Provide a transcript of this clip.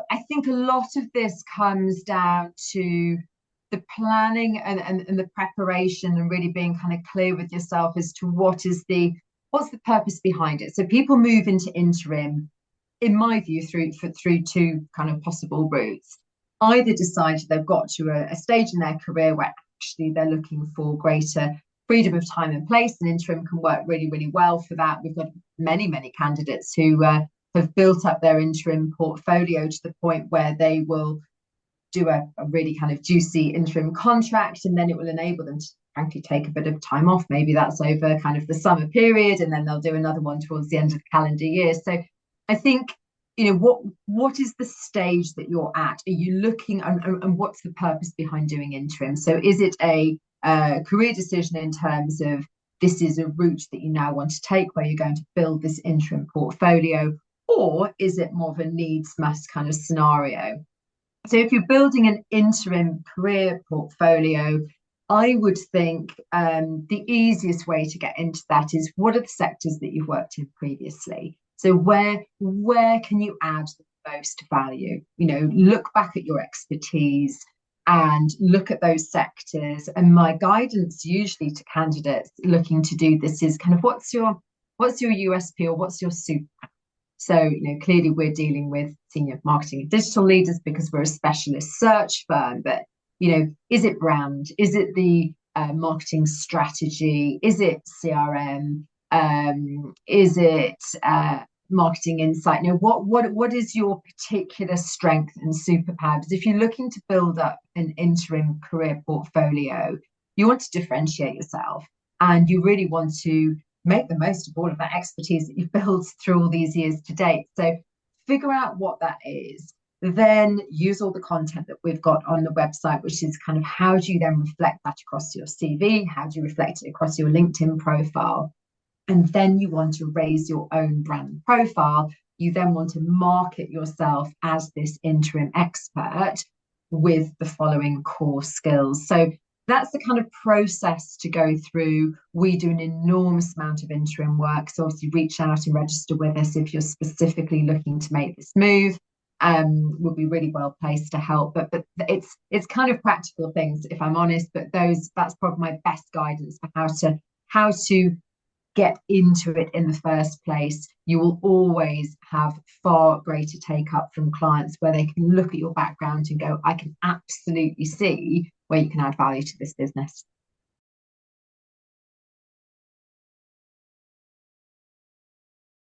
I think a lot of this comes down to the planning and the preparation and really being kind of clear with yourself as to what's the purpose behind it. So people move into interim, in my view, through two kind of possible routes. Either decide they've got to a stage in their career where actually they're looking for greater freedom of time and place, and interim can work really, really well for that. We've got many, many candidates who have built up their interim portfolio to the point where they will do a really kind of juicy interim contract, and then it will enable them to frankly take a bit of time off. Maybe that's over kind of the summer period, and then they'll do another one towards the end of the calendar year. So I think, what is the stage that you're at? Are you looking, and what's the purpose behind doing interim? So is it a career decision in terms of this is a route that you now want to take where you're going to build this interim portfolio, or is it more of a needs must kind of scenario? So if you're building an interim career portfolio, I would think the easiest way to get into that is, what are the sectors that you've worked in previously? So where can you add the most value? Look back at your expertise and look at those sectors. And my guidance usually to candidates looking to do this is kind of, what's your USP, or what's your super? So, clearly we're dealing with senior marketing and digital leaders because we're a specialist search firm. But, is it brand? Is it the marketing strategy? Is it CRM? Is it marketing insight? What is your particular strength and superpower? Because if you're looking to build up an interim career portfolio, you want to differentiate yourself, and you really want to make the most of all of that expertise that you've built through all these years to date. So figure out what that is, then use all the content that we've got on the website, which is kind of, how do you then reflect that across your CV? How do you reflect it across your LinkedIn profile? And then you want to raise your own brand profile. You then want to market yourself as this interim expert with the following core skills. So that's the kind of process to go through. We do an enormous amount of interim work. So obviously reach out and register with us if you're specifically looking to make this move. We'll be really well placed to help. But it's kind of practical things, if I'm honest. But that's probably my best guidance for how to get into it in the first place. You will always have far greater take up from clients where they can look at your background and go, I can absolutely see where you can add value to this business.